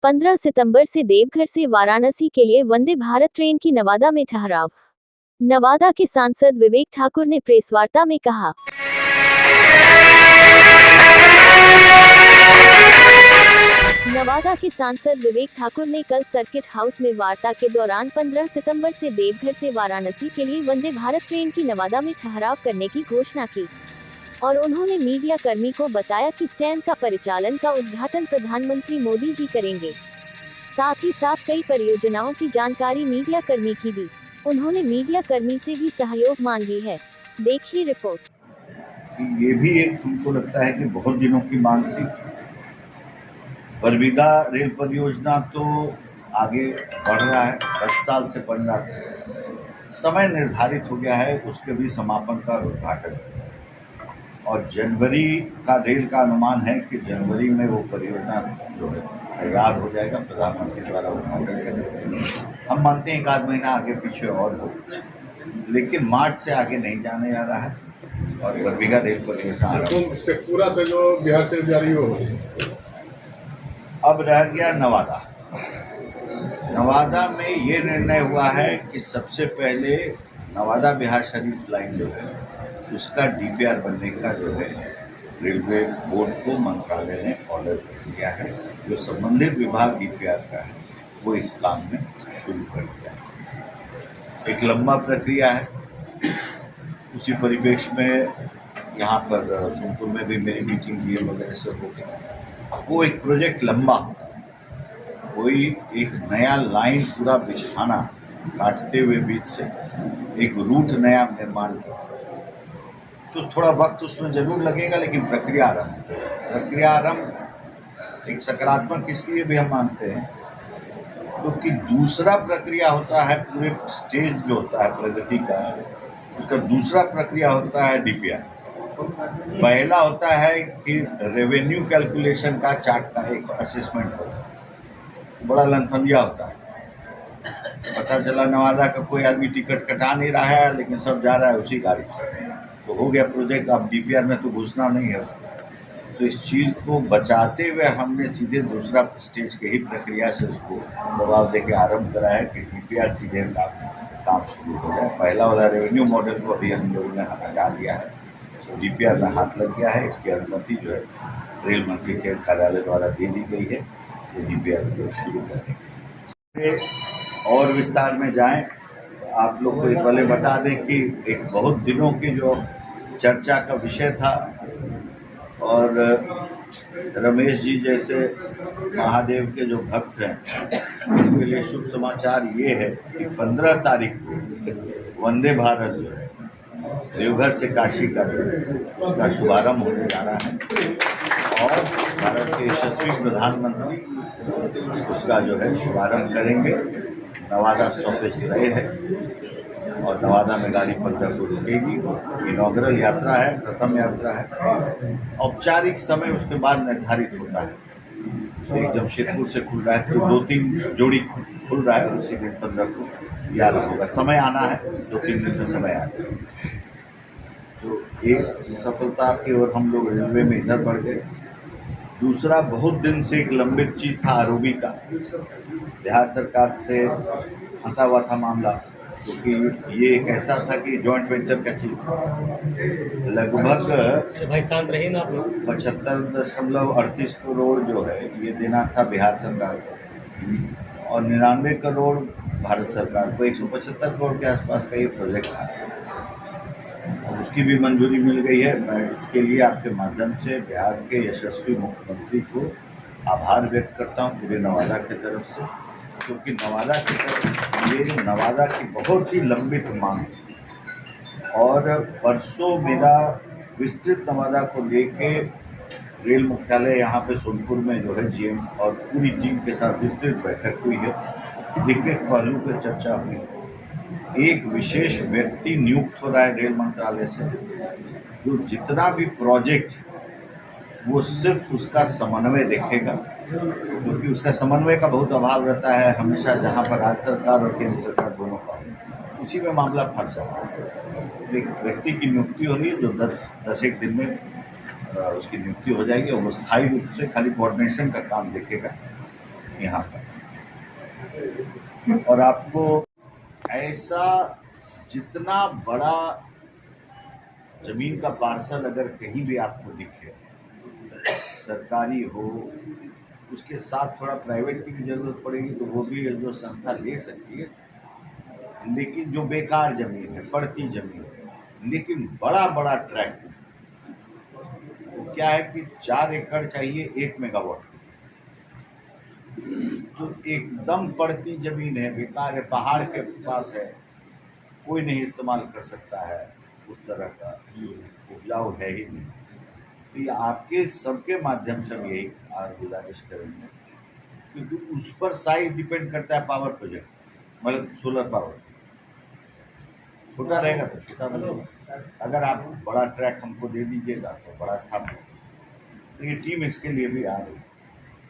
15 सितंबर से देवघर से वाराणसी के लिए वंदे भारत ट्रेन की नवादा में ठहराव। नवादा के सांसद विवेक ठाकुर ने प्रेस वार्ता में कहा, नवादा के सांसद विवेक ठाकुर ने कल सर्किट हाउस में वार्ता के दौरान 15 सितंबर से देवघर से वाराणसी के लिए वंदे भारत ट्रेन की नवादा में ठहराव करने की घोषणा की और उन्होंने मीडिया कर्मी को बताया कि स्टैंड का परिचालन का उद्घाटन प्रधानमंत्री मोदी जी करेंगे। साथ ही साथ कई परियोजनाओं की जानकारी मीडिया कर्मी की दी। उन्होंने मीडिया कर्मी से भी सहयोग मांगी है। देखिए रिपोर्ट। ये भी एक हमको लगता है कि बहुत दिनों की मांग थी। बरबीघा रेल परियोजना तो आगे बढ़ रहा है, 10 साल से बढ़ रहा था। समय निर्धारित हो गया है उसके भी समापन का उद्घाटन, और जनवरी का रेल का अनुमान है कि जनवरी में वो परियोजना जो है तैयार हो जाएगा, प्रधानमंत्री द्वारा उद्घाटन करेंगे। हम मानते हैं एक आध महीना आगे पीछे और हो, लेकिन मार्च से आगे नहीं जाने जा रहा है। और बरबीघा रेल परियोजना पूरा से जो बिहार से जारी हो, अब रह गया नवादा। नवादा में ये निर्णय हुआ है कि सबसे पहले नवादा बिहार शरीफ लाइन जो है उसका डीपीआर बनने का जो है रेलवे बोर्ड को मंत्रालय ने ऑर्डर कर दिया है। जो संबंधित विभाग डीपीआर का है वो इस काम में शुरू कर दिया है। एक लंबा प्रक्रिया है। उसी परिप्रेक्ष्य में यहाँ पर सोनपुर में भी मेरी मीटिंग डीएम वगैरह से हो गई। वो एक प्रोजेक्ट लंबा होता है, कोई एक नया लाइन पूरा बिछाना, काटते हुए बीच से एक रूट नया निर्माण करना, तो थोड़ा वक्त उसमें जरूर लगेगा, लेकिन प्रक्रिया आरंभ एक सकारात्मक इसलिए भी हम मानते हैं क्योंकि दूसरा प्रक्रिया होता है, पूरे स्टेज जो होता है प्रगति का, उसका दूसरा प्रक्रिया होता है डीपीआर। पहला होता है कि रेवेन्यू कैलकुलेशन का चार्ट का एक असेसमेंट होता है, बड़ा लनफंदिया होता है। पता चला नवादा का कोई आदमी टिकट कटा नहीं रहा है, लेकिन सब जा रहा है उसी गाड़ी से, तो हो गया प्रोजेक्ट। अब डीपीआर में तो घुसना नहीं है उसको। तो इस चीज़ को बचाते हुए हमने सीधे दूसरा स्टेज के ही प्रक्रिया से उसको दबाव देके आरंभ करा है कि डीपीआर सीधे काम शुरू हो जाए। पहला वाला रेवेन्यू मॉडल को अभी हम लोगों ने हटा दिया है, तो डीपीआर में हाथ लग गया है। इसकी अनुमति जो है रेल मंत्री के कार्यालय द्वारा दे दी गई है, तो डीपीआर को शुरू करेंगे। और विस्तार में जाएं, आप लोग को पहले बता दें कि एक बहुत दिनों की जो चर्चा का विषय था, और रमेश जी जैसे महादेव के जो भक्त हैं उनके लिए शुभ समाचार ये है कि 15 तारीख को वंदे भारत जो है देवघर से काशी का जो है उसका शुभारंभ होने जा रहा है, और भारत के यशस्वी प्रधानमंत्री उसका जो है शुभारंभ करेंगे। नवादा स्टॉपेज तय है और नवादा में गाड़ी 15 को रुकेगी। इनॉग्रल यात्रा है, प्रथम यात्रा है। औपचारिक समय उसके बाद निर्धारित होता है। एक जमशेदपुर से खुल रहा है, तो 2-3 जोड़ी खुल रहा है, उसी दिन 15 को यात्रा होगा। समय आना है, 2-3 दिन में समय आना है। तो एक सफलता की ओर हम लोग रेलवे में इधर बढ़ गए। दूसरा, बहुत दिन से एक लंबित चीज़ था आरओबी का। बिहार सरकार से फंसा हुआ था मामला, क्योंकि ये एक ऐसा था कि जॉइंट वेंचर का चीज़ था। लगभग भाई शांत रहिए ना आप लोग। 75.38 करोड़ जो है ये देना था बिहार सरकार को, और 99 करोड़ भारत सरकार को। 175 करोड़ के आसपास का ये प्रोजेक्ट था, और उसकी भी मंजूरी मिल गई है। मैं इसके लिए आपके माध्यम से बिहार के यशस्वी मुख्यमंत्री को आभार व्यक्त करता हूँ पूरे नवादा की तरफ से, क्योंकि नवादा की तरफ ये नवादा की बहुत ही लंबित मांग है। और परसों मेरा विस्तृत नवादा को लेके रेल मुख्यालय यहाँ पे सोनपुर में जो है जीएम और पूरी टीम के साथ विस्तृत बैठक हुई है। एक पहलू पर चर्चा हुई। एक विशेष व्यक्ति नियुक्त हो रहा है रेल मंत्रालय से, जो जितना भी प्रोजेक्ट वो सिर्फ उसका समन्वय देखेगा, क्योंकि उसका समन्वय का बहुत अभाव रहता है हमेशा, जहाँ पर राज्य सरकार और केंद्र सरकार दोनों का, उसी में मामला फंस जाता है। एक व्यक्ति की नियुक्ति होगी जो 10-एक दिन में उसकी नियुक्ति हो जाएगी, और वो स्थायी रूप से खाली कोऑर्डिनेशन का काम देखेगा। यहाँ पर। और आपको ऐसा जितना बड़ा जमीन का पार्सल अगर कहीं भी आपको दिखे, सरकारी हो, उसके साथ थोड़ा प्राइवेट की भी जरूरत पड़ेगी तो वो भी जो संस्था ले सकती है, लेकिन जो बेकार जमीन है, पड़ती जमीन है, लेकिन बड़ा बड़ा ट्रैक, क्या है कि 4 एकड़ चाहिए 1 मेगावाट, तो एकदम पड़ती जमीन है, बेकार है, पहाड़ के पास है, कोई नहीं इस्तेमाल कर सकता है, उस तरह का उपजाऊ है ही नहीं। तो ये आपके सबके माध्यम से हम यही गुजारिश करेंगे, क्योंकि उस पर साइज डिपेंड करता है पावर प्रोजेक्ट, मतलब सोलर पावर। छोटा रहेगा तो छोटा बनेगा, अगर आप बड़ा ट्रैक हमको दे दीजिएगा तो बड़ा स्थापित। तो ये टीम इसके लिए भी आ रही है।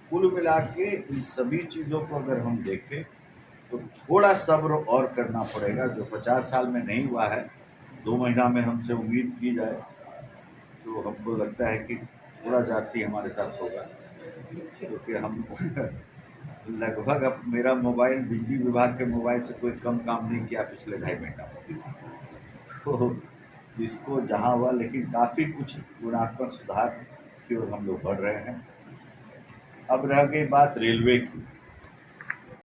कुल मिला के इन सभी चीज़ों को अगर हम देखें तो थोड़ा सब्र और करना पड़ेगा, जो 50 साल में नहीं हुआ है 2 महीना में हमसे उम्मीद की जाए तो हमको लगता है कि थोड़ा जाती हमारे साथ होगा, क्योंकि हम लगभग अब मेरा मोबाइल बिजली विभाग के मोबाइल से कोई कम काम नहीं किया पिछले 2.5 महीना में। तो इसको जहाँ हुआ, लेकिन काफ़ी कुछ गुणात्मक सुधार की ओर हम लोग बढ़ रहे हैं। अब रह गई बात रेलवे की,